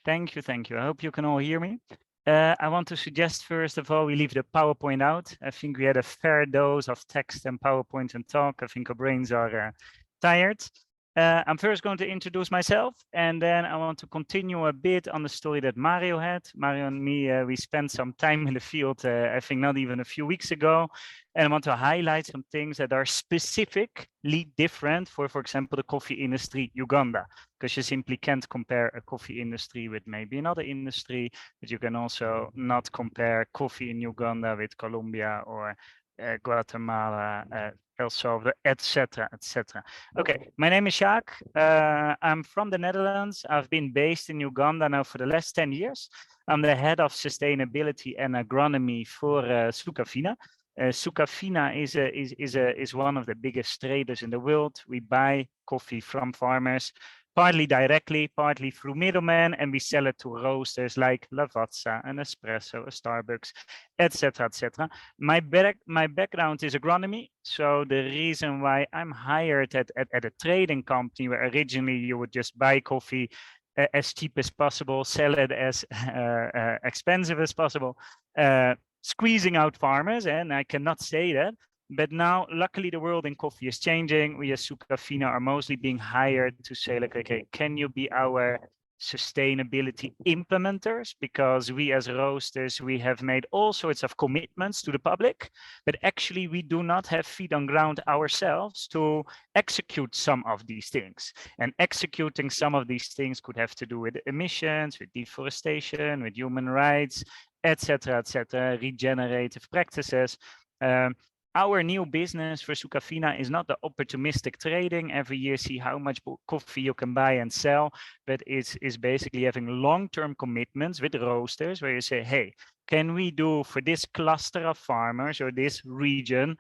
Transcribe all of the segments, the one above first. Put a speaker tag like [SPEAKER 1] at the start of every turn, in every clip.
[SPEAKER 1] Thank you, thank you. I hope you can all hear me. I want to suggest, first of all, we leave the PowerPoint out. I think we had a fair dose of text and PowerPoint and talk. I think our brains are tired. I'm first going to introduce myself, and then I want to continue a bit on the story that Mario had. Mario and me, we spent some time in the field, I think not even a few weeks ago, and I want to highlight some things that are specifically different for example, the coffee industry Uganda, because you simply can't compare a coffee industry with maybe another industry, but you can also not compare coffee in Uganda with Colombia or Guatemala, El Salvador, etc., etc. Okay, my name is Jacques. I'm from the Netherlands. I've been based in Uganda now for the last 10 years. I'm the head of sustainability and agronomy for Sukafina. Sukafina is one of the biggest traders in the world. We buy coffee from farmers, partly directly, partly through middlemen, and we sell it to roasters like Lavazza, an Espresso, a Starbucks, etc., etc. My background is agronomy, so the reason why I'm hired at a trading company where originally you would just buy coffee as cheap as possible, sell it as expensive as possible, squeezing out farmers, and I cannot say that. But now, luckily, the world in coffee is changing. We as Sukafina are mostly being hired to say, like, okay, can you be our sustainability implementers? Because we as roasters, we have made all sorts of commitments to the public, but actually we do not have feet on ground ourselves to execute some of these things. And executing some of these things could have to do with emissions, with deforestation, with human rights, etc., regenerative practices. Our new business for Sukafina is not the opportunistic trading. Every year, see how much coffee you can buy and sell, but it's basically having long-term commitments with roasters where you say, hey, can we do for this cluster of farmers or this region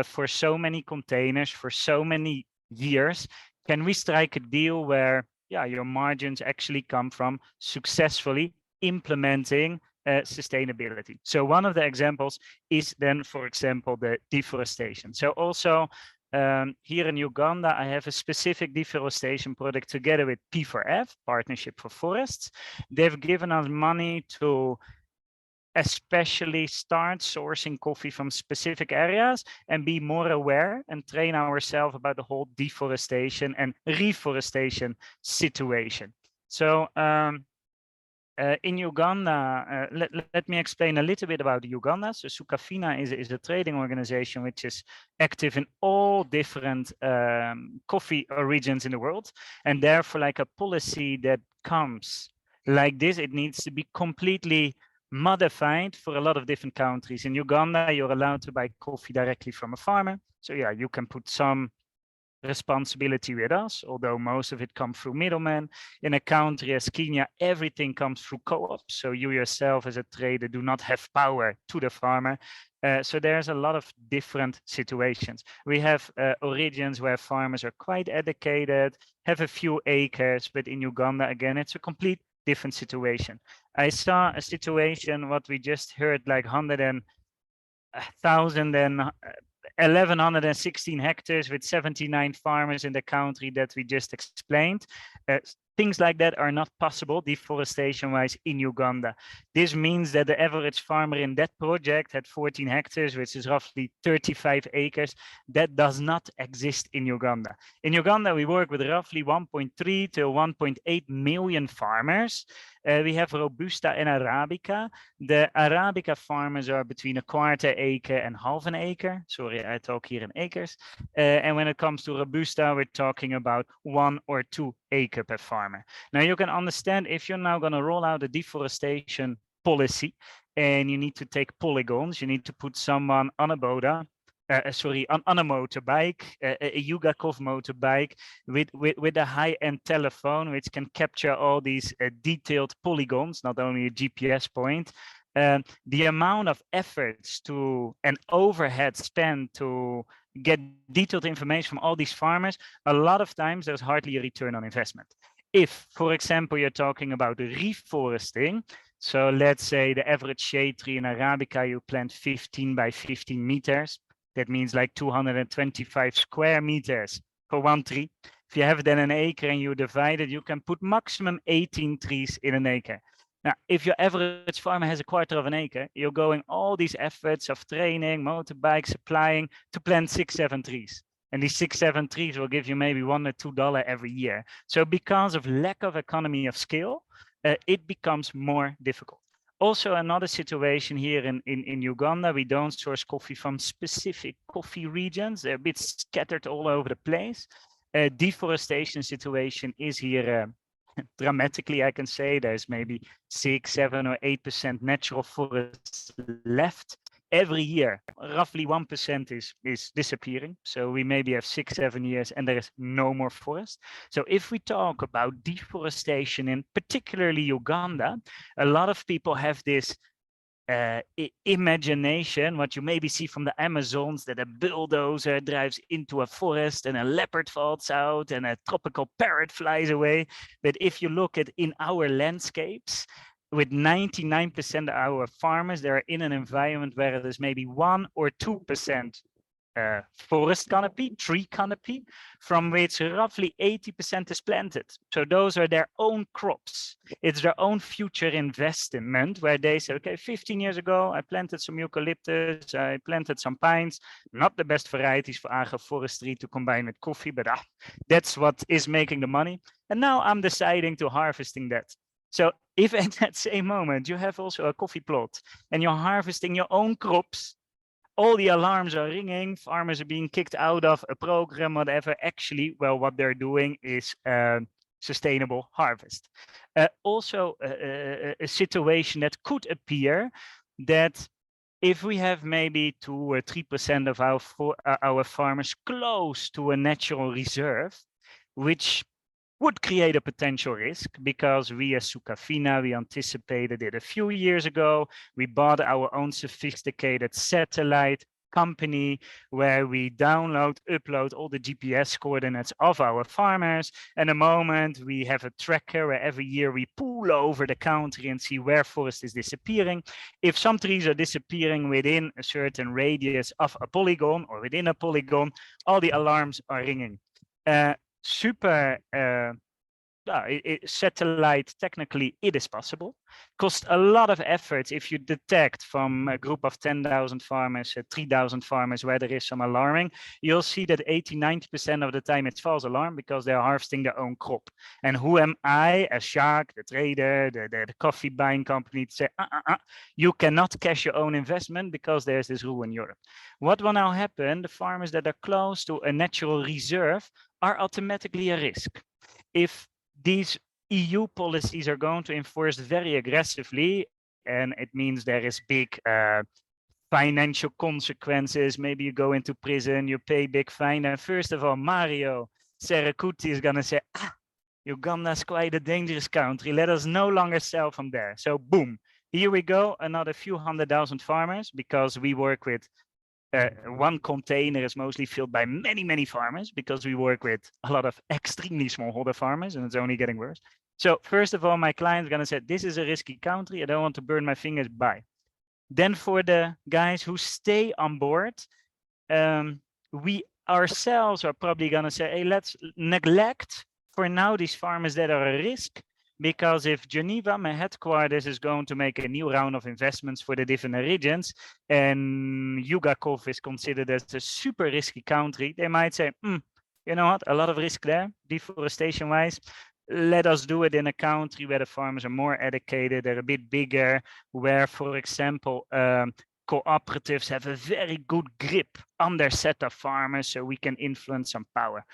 [SPEAKER 1] for so many containers, for so many years, can we strike a deal where, yeah, your margins actually come from successfully implementing sustainability. So one of the examples is then, for example, the deforestation. So also here in Uganda, I have a specific deforestation project together with P4F, Partnership for Forests. They've given us money to especially start sourcing coffee from specific areas and be more aware and train ourselves about the whole deforestation and reforestation situation. So in Uganda, let me explain a little bit about Uganda. So Sukafina is a trading organization which is active in all different coffee regions in the world. And therefore, like a policy that comes like this, it needs to be completely modified for a lot of different countries. In Uganda, you're allowed to buy coffee directly from a farmer. So yeah, you can put some responsibility with us, although most of it comes through middlemen. In a country as Kenya, everything comes through co-ops. So you yourself as a trader do not have power to the farmer. So there's a lot of different situations. We have origins where farmers are quite educated, have a few acres, but in Uganda, again, it's a complete different situation. I saw a situation, what we just heard, like 1,116 hectares with 79 farmers in the country that we just explained. Things like that are not possible deforestation-wise in Uganda. This means that the average farmer in that project had 14 hectares, which is roughly 35 acres. That does not exist in Uganda. In Uganda, we work with roughly 1.3 to 1.8 million farmers. We have Robusta and Arabica. The Arabica farmers are between a quarter acre and half an acre. Sorry, I talk here in acres. And when it comes to Robusta, we're talking about 1 or 2 acre per farmer. Now you can understand if you're now going to roll out a deforestation policy and you need to take polygons, you need to put someone on a boda, on a motorbike, a Yugakov motorbike with a high-end telephone which can capture all these detailed polygons, not only a GPS point. The amount of efforts to and overhead spent to get detailed information from all these farmers, a lot of times there's hardly a return on investment. If, for example, you're talking about reforesting, so let's say the average shade tree in Arabica, you plant 15 by 15 meters. That means like 225 square meters for one tree. If you have then an acre and you divide it, you can put maximum 18 trees in an acre. Now, if your average farmer has a quarter of an acre, you're going all these efforts of training, motorbikes, supplying to plant 6, 7 trees. And these 6, 7 trees will give you maybe $1 or $2 every year. So because of lack of economy of scale, it becomes more difficult. Also, another situation here in Uganda, we don't source coffee from specific coffee regions. They're a bit scattered all over the place. Deforestation situation is here dramatically, I can say. There's maybe 6, 7, or 8% natural forest left. Every year, roughly 1% is disappearing. So we maybe have 6, 7 years and there is no more forest. So if we talk about deforestation in particularly Uganda, a lot of people have this imagination, what you maybe see from the Amazons, that a bulldozer drives into a forest and a leopard falls out and a tropical parrot flies away. But if you look at in our landscapes, with 99% of our farmers, they're in an environment where there's maybe 1 or 2% forest canopy, tree canopy, from which roughly 80% is planted. So those are their own crops. It's their own future investment where they say, okay, 15 years ago, I planted some eucalyptus, I planted some pines, not the best varieties for agroforestry to combine with coffee, but that's what is making the money. And now I'm deciding to harvesting that. So if at that same moment you have also a coffee plot and you're harvesting your own crops, all the alarms are ringing, farmers are being kicked out of a program, whatever. Actually, well, what they're doing is sustainable harvest. Also, a situation that could appear that if we have maybe 2 or 3% of our farmers close to a natural reserve, which would create a potential risk, because we as Sukafina, we anticipated it a few years ago. We bought our own sophisticated satellite company where we upload all the GPS coordinates of our farmers. And the moment we have a tracker where every year we pull over the country and see where forest is disappearing. If some trees are disappearing within a certain radius of a polygon or within a polygon, all the alarms are ringing. Satellite, technically it is possible. Cost a lot of effort if you detect from a group of 10,000 farmers, 3,000 farmers where there is some alarming. You'll see that 80-90% of the time it's false alarm because they're harvesting their own crop. And who am I as Jacques, the trader, the coffee buying company, to say, you cannot cash your own investment because there's this rule in Europe. What will now happen? The farmers that are close to a natural reserve are automatically a risk. If these EU policies are going to enforce very aggressively, and it means there is big financial consequences. Maybe you go into prison, you pay big fine. And first of all, Mario Seracuti is going to say, Uganda is quite a dangerous country. Let us no longer sell from there. So boom, here we go, another few 100,000 farmers, because we work with one container is mostly filled by many, many farmers, because we work with a lot of extremely smallholder farmers, and it's only getting worse. So first of all, my client is going to say, this is a risky country. I don't want to burn my fingers. Bye. Then for the guys who stay on board, we ourselves are probably going to say, hey, let's neglect for now these farmers that are a risk. Because if Geneva, my headquarters, is going to make a new round of investments for the different regions, and Yugakov is considered as a super risky country, they might say, you know what, a lot of risk there, deforestation-wise. Let us do it in a country where the farmers are more educated, they're a bit bigger, where, for example, cooperatives have a very good grip on their set of farmers, so we can influence some power.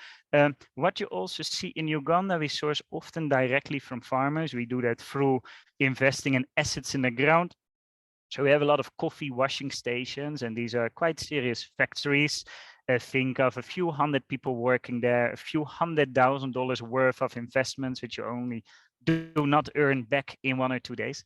[SPEAKER 1] What you also see in Uganda, we source often directly from farmers. We do that through investing in assets in the ground. So we have a lot of coffee washing stations, and these are quite serious factories. Think of a few hundred people working there, a few $100,000 worth of investments, which you only do not earn back in 1 or 2 days.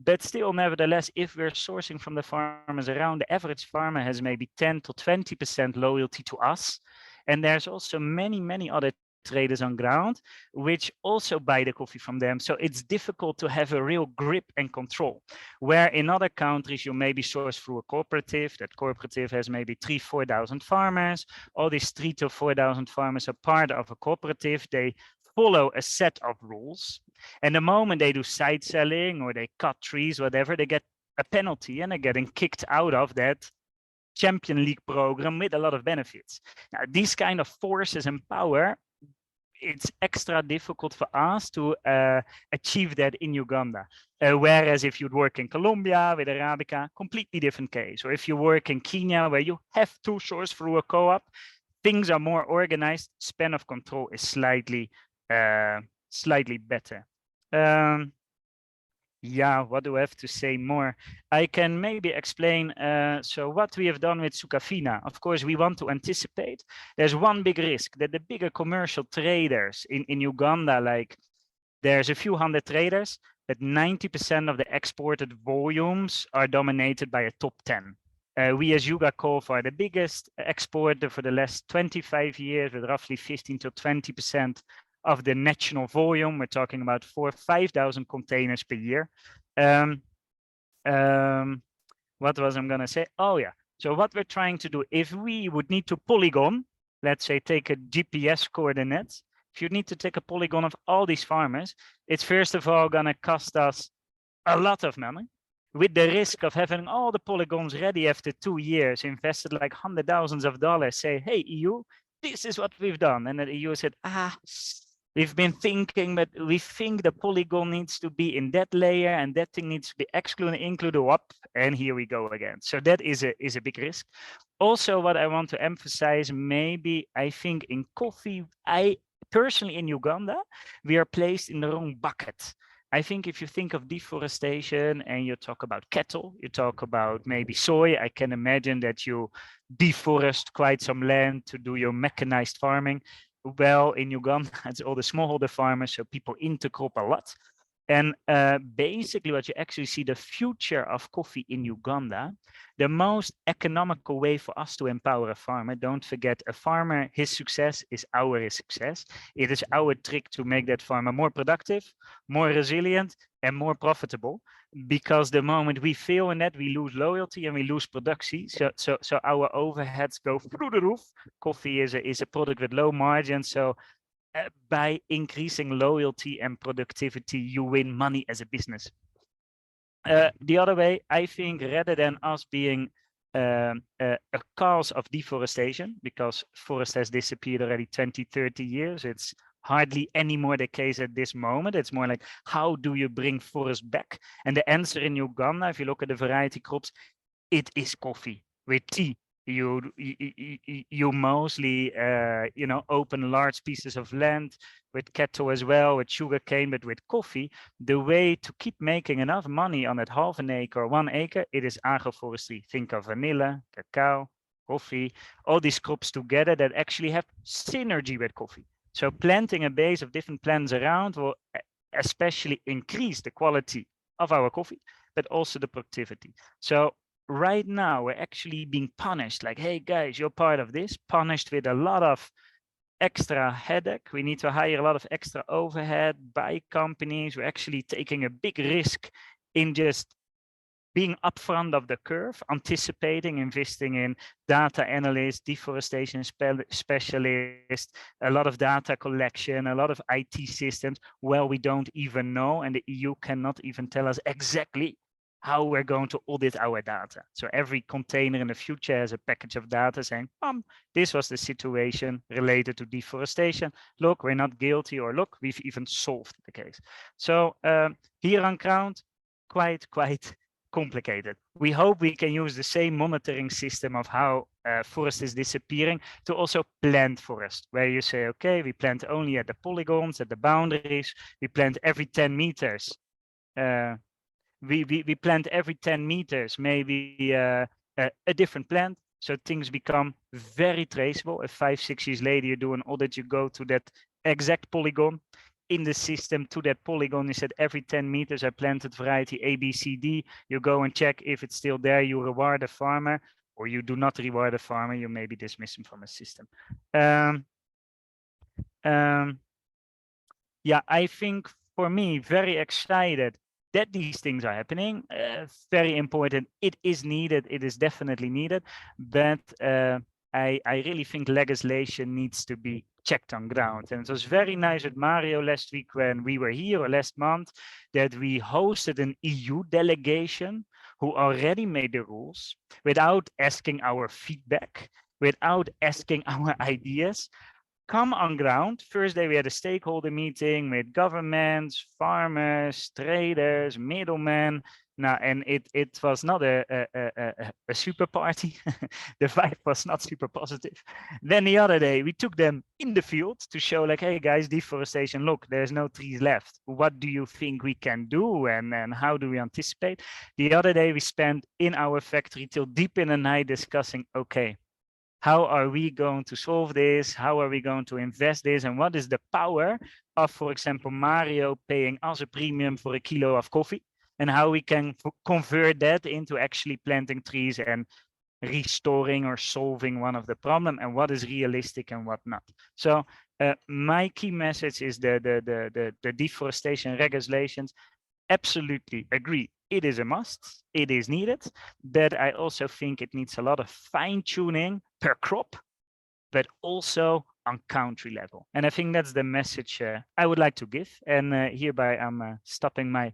[SPEAKER 1] But still, nevertheless, if we're sourcing from the farmers around, the average farmer has maybe 10 to 20% loyalty to us. And there's also many, many other traders on ground, which also buy the coffee from them. So it's difficult to have a real grip and control. Where in other countries, you maybe source through a cooperative. That cooperative has maybe 3,000-4,000 farmers. All these 3,000 to 4,000 farmers are part of a cooperative. They follow a set of rules. And the moment they do side selling or they cut trees, whatever, they get a penalty and they're getting kicked out of that Champion League program with a lot of benefits. Now, these kind of forces and power, it's extra difficult for us to achieve that in Uganda. Whereas if you'd work in Colombia with Arabica, completely different case. Or if you work in Kenya, where you have to source through a co-op, things are more organized. Span of control is slightly better. Yeah, what do I have to say more? I can maybe explain. So what we have done with Sukafina, of course, we want to anticipate. There's one big risk that the bigger commercial traders in Uganda, like there's a few hundred traders, but 90% of the exported volumes are dominated by a top 10. We as Yugacof are the biggest exporter for the last 25 years with roughly 15 to 20% of the national volume. We're talking about 4,000 to 5,000 containers per year. What was I going to say? Oh yeah. So what we're trying to do, if we would need to polygon, let's say take a GPS coordinate, if you need to take a polygon of all these farmers, it's first of all going to cost us a lot of money, with the risk of having all the polygons ready after 2 years, invested like hundreds of thousands of dollars, say, hey, EU, this is what we've done. And the EU said, we've been thinking, but we think the polygon needs to be in that layer and that thing needs to be excluded, included, up, and here we go again. So that is a big risk. Also, what I want to emphasize, maybe I think in coffee, personally in Uganda, we are placed in the wrong bucket. I think if you think of deforestation and you talk about cattle, you talk about maybe soy, I can imagine that you deforest quite some land to do your mechanized farming. Well, in Uganda, it's all the smallholder farmers, so people intercrop a lot. And basically what you actually see, the future of coffee in Uganda, the most economical way for us to empower a farmer, don't forget, a farmer, his success is our success. It is our trick to make that farmer more productive, more resilient, and more profitable. Because the moment we fail in that, we lose loyalty and we lose production. So our overheads go through the roof. Coffee is a product with low margin. So by increasing loyalty and productivity, you win money as a business. The other way, I think, rather than us being a cause of deforestation, because forest has disappeared already 20, 30 years, it's hardly any more the case at this moment. It's more like, how do you bring forest back? And the answer in Uganda, if you look at the variety crops, it is coffee with tea. You mostly open large pieces of land with cattle as well, with sugarcane, but with coffee. The way to keep making enough money on that half an acre, 1 acre, it is agroforestry. Think of vanilla, cacao, coffee, all these crops together that actually have synergy with coffee. So planting a base of different plants around will especially increase the quality of our coffee, but also the productivity. So right now we're actually being punished, like, hey guys, you're part of this, punished with a lot of extra headache. We need to hire a lot of extra overhead, buy companies. We're actually taking a big risk in just being upfront of the curve, anticipating, investing in data analysts, deforestation specialists, a lot of data collection, a lot of IT systems. Well, we don't even know, and the EU cannot even tell us exactly how we're going to audit our data. So every container in the future has a package of data saying, this was the situation related to deforestation. Look, we're not guilty, or look, we've even solved the case. So here on ground, quite complicated. We hope we can use the same monitoring system of how forest is disappearing to also plant forest, where you say, okay, we plant only at the polygons, at the boundaries, we plant every 10 meters. We plant every 10 meters, maybe a different plant. So things become very traceable. If 5-6 years later you do an audit, you go to that exact polygon in the system, to that polygon. You said every 10 meters I planted variety A, B, C, D. You go and check if it's still there. You reward the farmer, or you do not reward the farmer. You maybe dismiss him from the system. Yeah, I think for me, very excited that these things are happening. Very important. It is needed. It is definitely needed. But I really think legislation needs to be checked on ground. And it was very nice with Mario last week when we were here, or last month, that we hosted an EU delegation who already made the rules without asking our feedback, without asking our ideas. Come on ground. First day we had a stakeholder meeting with governments, farmers, traders, middlemen. Now, and it was not a super party. The vibe was not super positive. Then the other day we took them in the field to show like, hey guys, deforestation. Look, there's no trees left. What do you think we can do, and how do we anticipate? The other day we spent in our factory till deep in the night discussing. Okay, how are we going to solve this? How are we going to invest this? And what is the power of, for example, Mario paying us a premium for a kilo of coffee? And how we can convert that into actually planting trees and restoring or solving one of the problem, and what is realistic and what not. So my key message is the deforestation regulations. Absolutely agree. It is a must. It is needed. But I also think it needs a lot of fine tuning per crop, but also on country level. And I think that's the message I would like to give. And hereby I'm stopping my